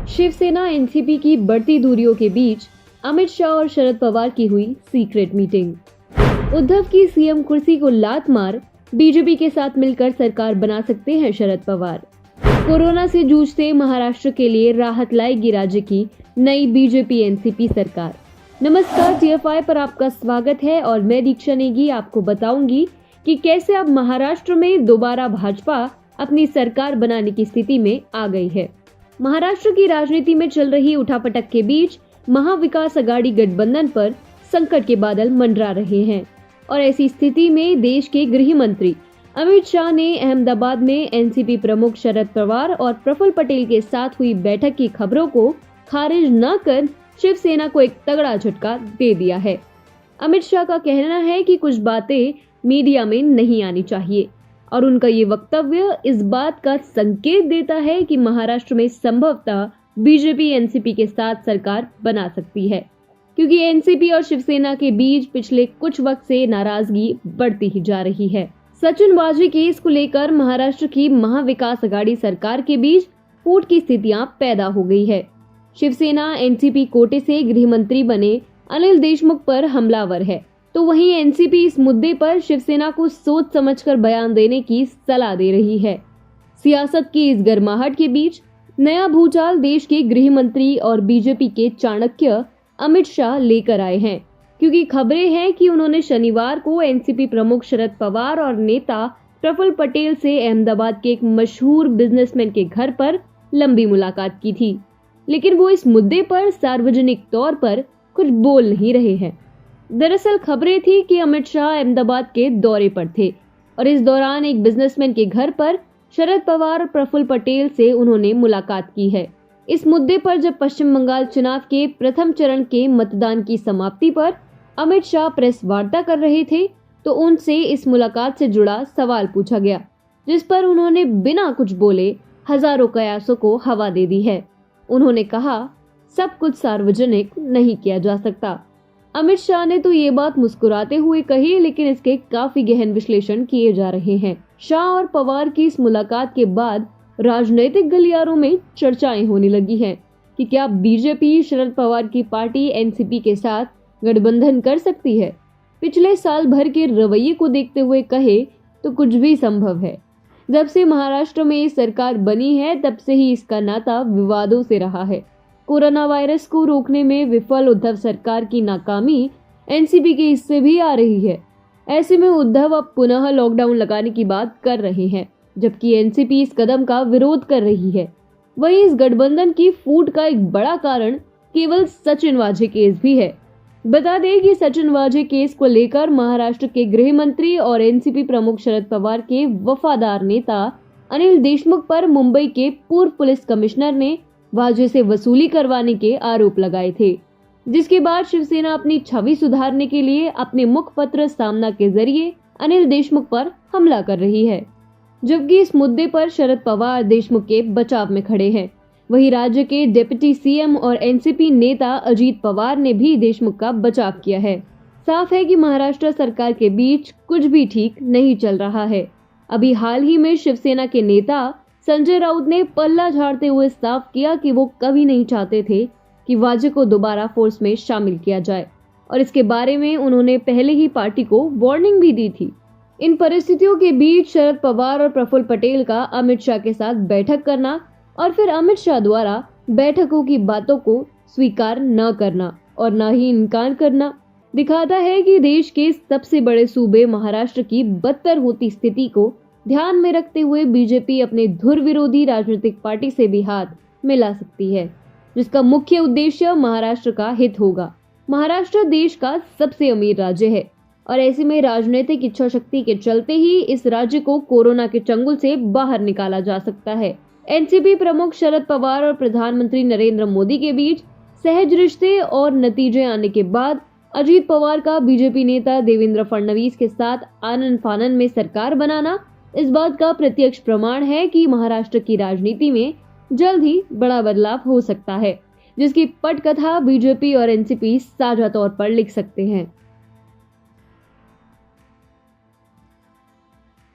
Shiv Sena NCP की बढ़ती दूरियों के बीच अमित शाह और शरद पवार की हुई सीक्रेट मीटिंग। उद्धव की सीएम कुर्सी को लात मार बीजेपी के साथ मिलकर सरकार बना सकते हैं शरद पवार। कोरोना से जूझते महाराष्ट्र के लिए राहत लाएगी राज्य की नई बीजेपी एनसीपी सरकार। नमस्कार, टीएफआई पर आपका स्वागत है और मैं दीक्षा नेगी आपको बताऊंगी कि कैसे अब महाराष्ट्र में दोबारा भाजपा अपनी सरकार बनाने की स्थिति में आ गई है। महाराष्ट्र की राजनीति में चल रही उठापटक के बीच महाविकास अघाड़ी गठबंधन पर संकट के बादल मंडरा रहे हैं और ऐसी स्थिति में देश के गृह मंत्री अमित शाह ने अहमदाबाद में एनसीपी प्रमुख शरद पवार और प्रफुल्ल पटेल के साथ हुई बैठक की खबरों को खारिज न कर शिवसेना को एक तगड़ा झटका दे दिया है। अमित शाह का कहना है कि कुछ बातें मीडिया में नहीं आनी चाहिए और उनका ये वक्तव्य इस बात का संकेत देता है कि महाराष्ट्र में संभवतः बीजेपी एनसीपी के साथ सरकार बना सकती है, क्योंकि एनसीपी और शिवसेना के बीच पिछले कुछ वक्त से नाराजगी बढ़ती ही जा रही है। सचिन वाजे केस को लेकर महाराष्ट्र की महाविकास अघाड़ी सरकार के बीच फूट की स्थितियां पैदा हो गई है। शिवसेना एनसीपी कोटे से गृह मंत्री बने अनिल देशमुख पर हमलावर है, तो वहीं एनसीपी इस मुद्दे पर शिवसेना को सोच समझकर बयान देने की सलाह दे रही है। सियासत की इस गर्माहट के बीच नया भूचाल देश के गृह मंत्री और बीजेपी के चाणक्य अमित शाह लेकर आए हैं, क्योंकि खबरें हैं कि उन्होंने शनिवार को एनसीपी प्रमुख शरद पवार और नेता प्रफुल्ल पटेल से अहमदाबाद के एक मशहूर बिजनेसमैन के घर पर लंबी मुलाकात की थी, लेकिन वो इस मुद्दे पर सार्वजनिक तौर पर कुछ बोल नहीं रहे हैं। दरअसल खबरें थी कि अमित शाह अहमदाबाद के दौरे पर थे और इस दौरान एक बिजनेसमैन के घर पर शरद पवार और प्रफुल्ल पटेल से उन्होंने मुलाकात की है। इस मुद्दे पर जब पश्चिम बंगाल चुनाव के प्रथम चरण के मतदान की समाप्ति पर अमित शाह प्रेस वार्ता कर रहे थे, तो उनसे इस मुलाकात से जुड़ा सवाल पूछा गया, जिस पर उन्होंने बिना कुछ बोले हजारों कयासों को हवा दे दी है। उन्होंने कहा, सब कुछ सार्वजनिक नहीं किया जा सकता। अमित शाह ने तो ये बात मुस्कुराते हुए कही, लेकिन इसके काफी गहन विश्लेषण किए जा रहे हैं। शाह और पवार की इस मुलाकात के बाद राजनीतिक गलियारों में चर्चाएं होने लगी हैं कि क्या बीजेपी शरद पवार की पार्टी एनसीपी के साथ गठबंधन कर सकती है। पिछले साल भर के रवैये को देखते हुए कहे तो कुछ भी संभव है। जब से महाराष्ट्र में सरकार बनी है तब से ही इसका नाता विवादों से रहा है। कोरोना वायरस को रोकने में विफल उद्धव सरकार की नाकामी एनसीपी के हिस्से भी आ रही है। ऐसे में उद्धव अब पुनः लॉकडाउन लगाने की बात कर रहे हैं, जबकि एनसीपी इस कदम का विरोध कर रही है। वहीं इस गठबंधन की फूट का एक बड़ा कारण केवल सचिन वाजे केस भी है। बता दें कि सचिन वाजे केस को लेकर महाराष्ट्र के गृह मंत्री और एनसीपी प्रमुख शरद पवार के वफादार नेता अनिल देशमुख पर मुंबई के पूर्व पुलिस कमिश्नर ने वाजे से वसूली करवाने के आरोप लगाए थे, जिसके बाद शिवसेना अपनी छवि सुधारने के लिए अपने मुखपत्र सामना के जरिए अनिल देशमुख पर हमला कर रही है, जबकि इस मुद्दे पर शरद पवार देशमुख के बचाव में खड़े हैं। वहीं राज्य के डिप्टी सीएम और एनसीपी नेता अजीत पवार ने भी देशमुख का बचाव किया है। साफ है कि महाराष्ट्र सरकार के बीच कुछ भी ठीक नहीं चल रहा है। अभी हाल ही में शिवसेना के नेता संजय राउत ने पल्ला झाड़ते हुए साफ किया कि वो कभी नहीं चाहते थे कि वाजे को दोबारा फोर्स में शामिल किया जाए और इसके बारे में उन्होंने पहले ही पार्टी को वार्निंग भी दी थी। इन परिस्थितियों के बीच शरद पवार और प्रफुल्ल पटेल का अमित शाह के साथ बैठक करना और फिर अमित शाह द्वारा बैठकों की बातों को स्वीकार न करना और न ही इनकार करना दिखाता है कि देश के सबसे बड़े सूबे महाराष्ट्र की बदतर होती स्थिति को ध्यान में रखते हुए बीजेपी अपने धुर विरोधी राजनीतिक पार्टी से भी हाथ मिला सकती है, जिसका मुख्य उद्देश्य महाराष्ट्र का हित होगा। महाराष्ट्र देश का सबसे अमीर राज्य है और ऐसे में राजनीतिक इच्छा शक्ति के चलते ही इस राज्य को कोरोना के चंगुल से बाहर निकाला जा सकता है। एनसीपी प्रमुख शरद पवार और प्रधानमंत्री नरेंद्र मोदी के बीच सहज रिश्ते और नतीजे आने के बाद अजीत पवार का बीजेपी नेता देवेंद्र फडणवीस के साथ आनन फानन में सरकार बनाना इस बात का प्रत्यक्ष प्रमाण है कि महाराष्ट्र की राजनीति में जल्द ही बड़ा बदलाव हो सकता है, जिसकी पटकथा बीजेपी और एनसीपी साझा तौर पर लिख सकते हैं।